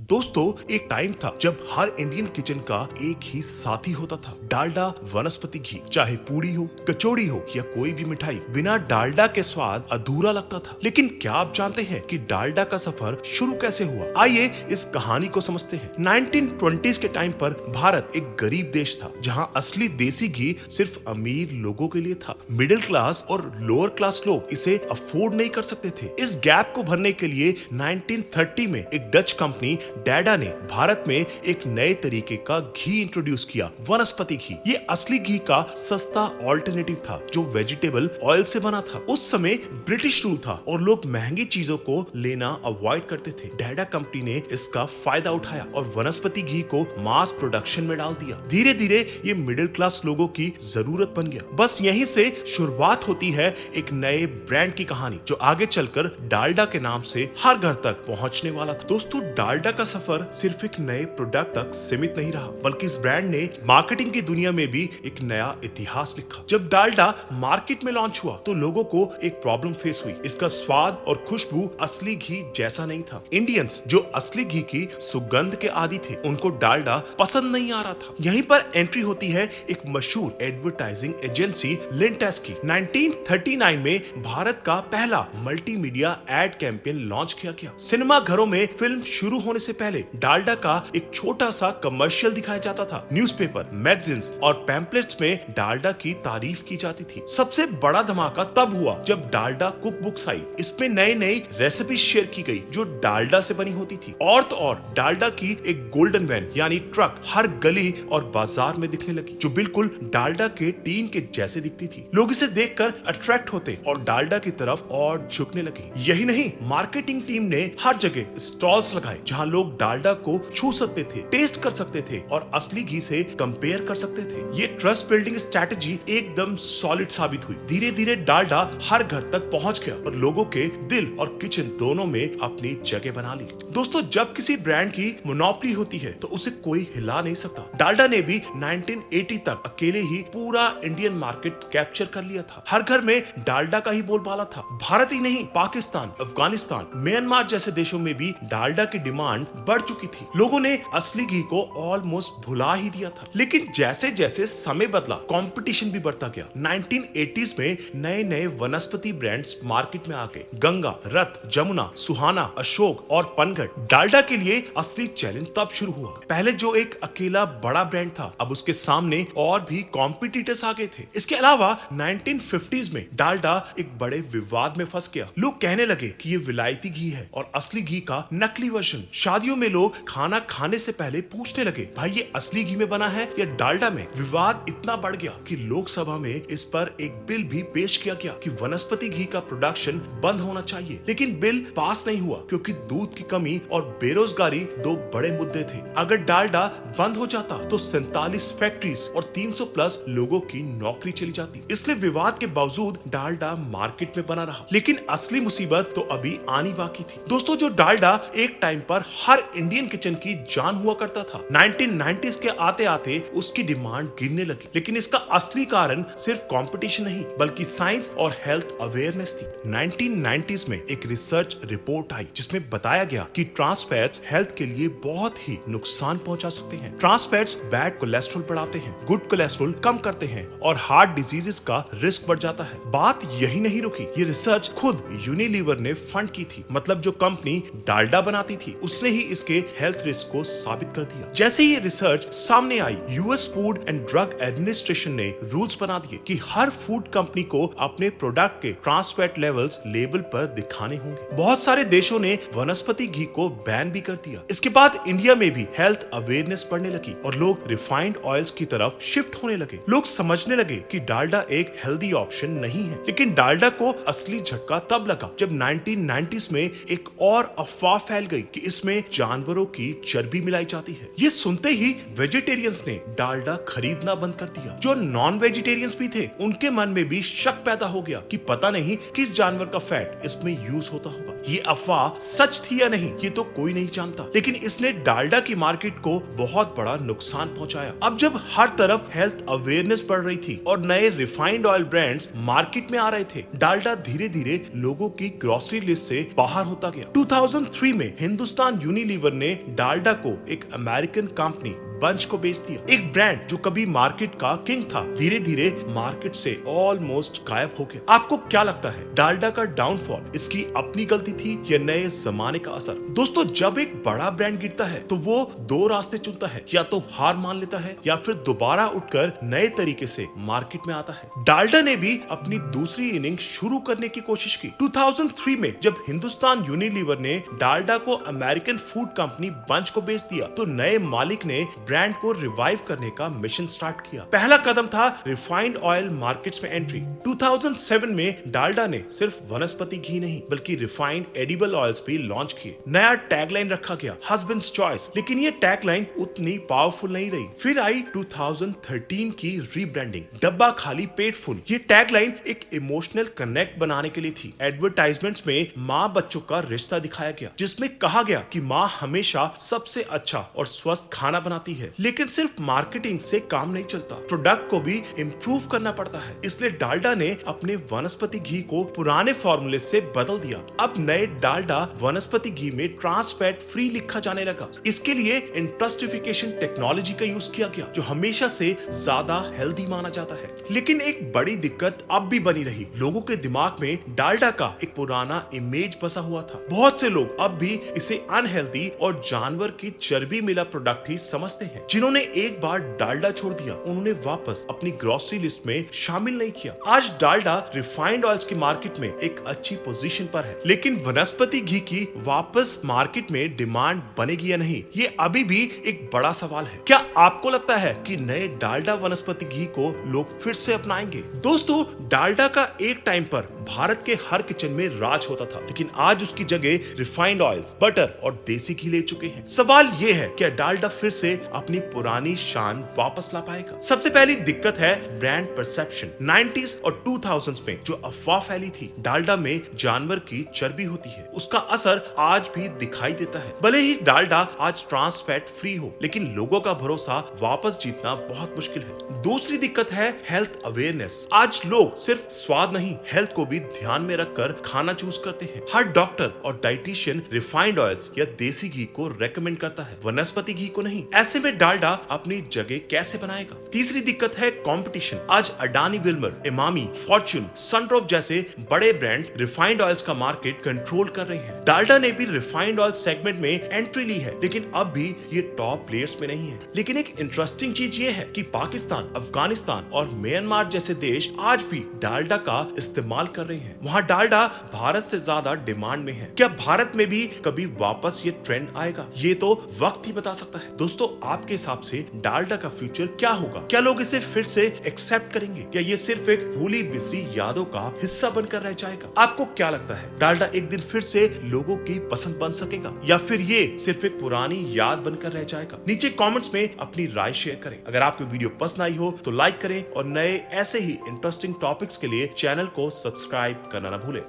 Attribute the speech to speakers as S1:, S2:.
S1: दोस्तों, एक टाइम था जब हर इंडियन किचन का एक ही साथी होता था, डालडा वनस्पति घी। चाहे पूड़ी हो, कचौड़ी हो या कोई भी मिठाई, बिना डालडा के स्वाद अधूरा लगता था। लेकिन क्या आप जानते हैं कि डालडा का सफर शुरू कैसे हुआ? आइए इस कहानी को समझते हैं। 1920s के टाइम पर भारत एक गरीब देश था, जहां असली देसी घी सिर्फ अमीर लोगों के लिए था। मिडिल क्लास और लोअर क्लास लोग इसे अफोर्ड नहीं कर सकते थे। इस गैप को भरने के लिए 1930 में एक डच कंपनी डैडा ने भारत में एक नए तरीके का घी इंट्रोड्यूस किया, वनस्पति घी। ये असली घी का सस्ता ऑल्टरनेटिव था जो वेजिटेबल ऑयल से बना था। उस समय ब्रिटिश रूल था और लोग महंगी चीजों को लेना अवॉइड करते थे। डैडा कंपनी ने इसका फायदा उठाया और वनस्पति घी को मास प्रोडक्शन में डाल दिया। धीरे धीरे ये मिडिल क्लास लोगों की जरूरत बन गया। बस यहीं से शुरुआत होती है एक नए ब्रांड की कहानी, जो आगे चलकर डालडा के नाम से हर घर तक पहुंचने वाला था। दोस्तों, डालडा का सफर सिर्फ एक नए प्रोडक्ट तक सीमित नहीं रहा, बल्कि इस ब्रांड ने मार्केटिंग की दुनिया में भी एक नया इतिहास लिखा। जब डालडा मार्केट में लॉन्च हुआ तो लोगों को एक प्रॉब्लम फेस हुई। इसका स्वाद और खुशबू असली घी जैसा नहीं था। इंडियंस जो असली घी की सुगंध के आदी थे, उनको डालडा पसंद नहीं आ रहा था। यहीं पर एंट्री होती है एक मशहूर एडवर्टाइजिंग एजेंसी लिंटेस की। 1939 में भारत का पहला मल्टीमीडिया एड कैंपेन लॉन्च किया गया। सिनेमा घरों में फिल्म शुरू होने से पहले डालडा का एक छोटा सा कमर्शियल दिखाया जाता था। न्यूज़पेपर, मैगजीन्स और पैम्पलेट्स में डालडा की तारीफ की जाती थी। सबसे बड़ा धमाका तब हुआ जब डालडा कुक बुक्स आई। इसमें नई नई रेसिपी शेयर की गई जो डालडा से बनी होती थी। और तो और डालडा की एक गोल्डन वैन यानी ट्रक हर गली और बाजार में दिखने लगी, जो बिल्कुल डालडा के टीन के जैसे दिखती थी। लोग इसे देखकर अट्रैक्ट होते और डालडा की तरफ और झुकने लगे। यही नहीं, मार्केटिंग टीम ने हर जगह स्टॉल्स लगाए जहां लोग डालडा को छू सकते थे, टेस्ट कर सकते थे और असली घी से कंपेयर कर सकते थे। ये ट्रस्ट बिल्डिंग स्ट्रैटेजी एकदम सॉलिड साबित हुई। धीरे धीरे डालडा हर घर तक पहुंच गया और लोगों के दिल और किचन दोनों में अपनी जगह बना ली। दोस्तों, जब किसी ब्रांड की मोनोपोली होती है तो उसे कोई हिला नहीं सकता। डालडा ने भी 1980 तक अकेले ही पूरा इंडियन मार्केट कैप्चर कर लिया था। हर घर में डालडा का ही बोलबाला था। भारत ही नहीं, पाकिस्तान, अफगानिस्तान, म्यांमार जैसे देशों में भी डालडा की डिमांड बढ़ चुकी थी। लोगों ने असली घी को ऑलमोस्ट भुला ही दिया था। लेकिन जैसे जैसे समय बदला, कंपटीशन भी बढ़ता गया। 1980s में नए नए वनस्पति ब्रांड्स मार्केट में आ गए। गंगा, रथ, जमुना, सुहाना, अशोक और पनघट। डालडा के लिए असली चैलेंज तब शुरू हुआ। पहले जो एक अकेला बड़ा ब्रांड था, अब उसके सामने और भी कॉम्पिटिटर्स आ गए थे। इसके अलावा 1950s में डालडा एक बड़े विवाद में फंस गया। लोग कहने लगे कि ये विलायती घी है और असली घी का नकली वर्जन। शादियों में लोग खाना खाने से पहले पूछने लगे, भाई ये असली घी में बना है या डालडा में? विवाद इतना बढ़ गया कि लोकसभा में इस पर एक बिल भी पेश किया गया कि वनस्पति घी का प्रोडक्शन बंद होना चाहिए। लेकिन बिल पास नहीं हुआ क्योंकि दूध की कमी और बेरोजगारी दो बड़े मुद्दे थे। अगर डालडा बंद हो जाता तो 47 फैक्ट्रीज और 300 प्लस लोगों की नौकरी चली जाती। इसलिए विवाद के बावजूद डालडा मार्केट में बना रहा। लेकिन असली मुसीबत तो अभी आनी बाकी थी। दोस्तों, जो डालडा एक टाइम पर हर इंडियन किचन की जान हुआ करता था, 1990s के आते आते उसकी डिमांड गिरने लगी। लेकिन इसका असली कारण सिर्फ कंपटीशन नहीं, बल्कि साइंस और हेल्थ अवेयरनेस थी। 1990s में एक रिसर्च रिपोर्ट आई जिसमें बताया गया कि ट्रांस फैट्स हेल्थ के लिए बहुत ही नुकसान पहुंचा सकते हैं। ट्रांस फैट्स बैड कोलेस्ट्रॉल बढ़ाते हैं, गुड कोलेस्ट्रॉल कम करते हैं और हार्ट डिजीजेस का रिस्क बढ़ जाता है। बात यही नहीं रुकी, ये रिसर्च खुद यूनिलीवर ने फंड की थी। मतलब जो कंपनी डालडा बनाती थी उसने ही इसके हेल्थ रिस्क को साबित कर दिया। जैसे ही ये रिसर्च सामने आई, US food and drug administration ने रूल्स बना दिए कि हर फूड कंपनी को अपने प्रोडक्ट के ट्रांस फैट लेवल्स लेबल पर दिखाने होंगे। बहुत सारे देशों ने वनस्पति घी को बैन भी कर दिया। इसके बाद इंडिया में भी हेल्थ अवेयरनेस बढ़ने लगी और लोग रिफाइंड ऑयल्स की तरफ शिफ्ट होने लगे। लोग समझने लगे कि डालडा एक हेल्दी ऑप्शन नहीं है। लेकिन डालडा को असली झटका तब लगा जब 1990s में एक और अफवाह फैल गई कि इसमें जानवरों की चर्बी मिलाई जाती है। ये सुनते ही वेजिटेरियंस ने डालडा खरीदना बंद कर दिया। जो नॉन वेजिटेरियंस भी थे, उनके मन में भी शक पैदा हो गया कि पता नहीं किस जानवर का फैट इसमें यूज होता होगा। ये अफवाह सच थी या नहीं, ये तो कोई नहीं जानता। लेकिन इसने डालडा की मार्केट को बहुत बड़ा नुकसान पहुंचाया। अब जब हर तरफ हेल्थ अवेयरनेस बढ़ रही थी और नए रिफाइंड ऑयल ब्रांड्स मार्केट में आ रहे थे, डालडा धीरे धीरे लोगों की ग्रोसरी लिस्ट से बाहर होता गया। 2003 में हिंदुस्तान यूनिलीवर ने डालडा को एक अमेरिकन कंपनी बंच को बेच दिया। एक ब्रांड जो कभी मार्केट का किंग था धीरे धीरे मार्केट से ऑलमोस्ट गायब हो गया। आपको क्या लगता है, डालडा का डाउनफॉल इसकी अपनी गलती थी या नए जमाने का असर? दोस्तों, जब एक बड़ा ब्रांड गिरता है तो वो दो रास्ते चुनता है, या तो हार मान लेता है या फिर दोबारा उठकर नए तरीके से मार्केट में आता है। डालडा ने भी अपनी दूसरी इनिंग शुरू करने की कोशिश की। 2003 में जब हिंदुस्तान यूनिलीवर ने डालडा को अमेरिकन फूड कंपनी बंच को बेच दिया तो नए मालिक ने ब्रांड को रिवाइव करने का मिशन स्टार्ट किया। पहला कदम था रिफाइंड ऑयल मार्केट्स में एंट्री। 2007 में डालडा ने सिर्फ वनस्पति घी नहीं बल्कि रिफाइंड एडिबल ऑयल्स भी लॉन्च किए। नया टैगलाइन रखा गया, हस्बैंड्स चॉइस, लेकिन ये टैगलाइन उतनी पावरफुल नहीं रही। फिर आई 2013 की रीब्रांडिंग, डब्बा खाली पेट फुल। ये टैगलाइन एक इमोशनल कनेक्ट बनाने के लिए थी। एडवर्टाइजमेंट्स में माँ बच्चों का रिश्ता दिखाया गया, जिसमें कहा गया कि माँ हमेशा सबसे अच्छा और स्वस्थ खाना बनाती है। लेकिन सिर्फ मार्केटिंग से काम नहीं चलता, प्रोडक्ट को भी इम्प्रूव करना पड़ता है। इसलिए डालडा ने अपने वनस्पति घी को पुराने फॉर्मूले से बदल दिया। अब नए डालडा वनस्पति घी में ट्रांस फैट फ्री लिखा जाने लगा। इसके लिए इंटरेस्टिफिकेशन टेक्नोलॉजी का यूज किया गया, जो हमेशा से ज्यादा हेल्दी माना जाता है। लेकिन एक बड़ी दिक्कत अब भी बनी रही। लोगों के दिमाग में डालडा का एक पुराना इमेज बसा हुआ था। बहुत से लोग अब भी इसे अनहेल्दी और जानवर की चर्बी मिला प्रोडक्ट ही समझते हैं। जिन्होंने एक बार डालडा छोड़ दिया, उन्होंने वापस अपनी ग्रोसरी लिस्ट में शामिल नहीं किया। आज डालडा रिफाइंड ऑयल्स की मार्केट में एक अच्छी पोजीशन पर है, लेकिन वनस्पति घी की वापस मार्केट में डिमांड बनेगी या नहीं, ये अभी भी एक बड़ा सवाल है। क्या आपको लगता है कि नए डालडा वनस्पति घी को लोग फिर से अपनाएंगे? दोस्तों, डालडा का एक टाइम पर भारत के हर किचन में राज होता था, लेकिन आज उसकी जगह रिफाइंड ऑयल्स, बटर और देसी घी ले चुके हैं। सवाल ये है, क्या डालडा फिर से अपनी पुरानी शान वापस ला पाएगा? सबसे पहली दिक्कत है ब्रांड परसेप्शन। 90s और 2000s में जो अफवाह फैली थी डालडा में जानवर की चर्बी होती है, उसका असर आज भी दिखाई देता है। भले ही डालडा आज ट्रांस फैट फ्री हो, लेकिन लोगों का भरोसा वापस जीतना बहुत मुश्किल है। दूसरी दिक्कत है हेल्थ अवेयरनेस। आज लोग सिर्फ स्वाद नहीं, हेल्थ को भी ध्यान में रखकर खाना चूज करते हैं। हर डॉक्टर और डाइटिशियन रिफाइंड ऑयल्स या देसी घी को रेकमेंड करता है, वनस्पति घी को नहीं। ऐसे में डालडा अपनी जगह कैसे बनाएगा? तीसरी दिक्कत है कंपटीशन। आज अडानी विल्मर, इमामी, फॉर्च्यून, सनड्रॉप जैसे बड़े ब्रांड्स रिफाइंड ऑयल्स का मार्केट कंट्रोल कर रहे हैं। डालडा ने भी रिफाइंड ऑयल सेगमेंट में एंट्री ली है, लेकिन अब भी ये टॉप प्लेयर्स में नहीं है। लेकिन एक इंटरेस्टिंग चीज ये है कि पाकिस्तान, अफगानिस्तान और म्यांमार जैसे देश आज भी डालडा का इस्तेमाल कर रहे हैं। वहाँ डालडा भारत से ज्यादा डिमांड में है। क्या भारत में भी कभी वापस ये ट्रेंड आएगा? ये तो वक्त ही बता सकता है। दोस्तों, आपके हिसाब से डालडा का फ्यूचर क्या होगा? क्या लोग इसे फिर से एक्सेप्ट करेंगे या ये सिर्फ एक भूली बिसरी यादों का हिस्सा बनकर रह जाएगा? आपको क्या लगता है, डालडा एक दिन फिर से लोगों की पसंद बन सकेगा या फिर ये सिर्फ एक पुरानी याद बनकर रह जाएगा? नीचे कमेंट्स में अपनी राय शेयर करें। अगर आपको वीडियो पसंद आई हो तो लाइक करें और नए ऐसे ही इंटरेस्टिंग टॉपिक्स के लिए चैनल को सब्सक्राइब करना ना भूलें।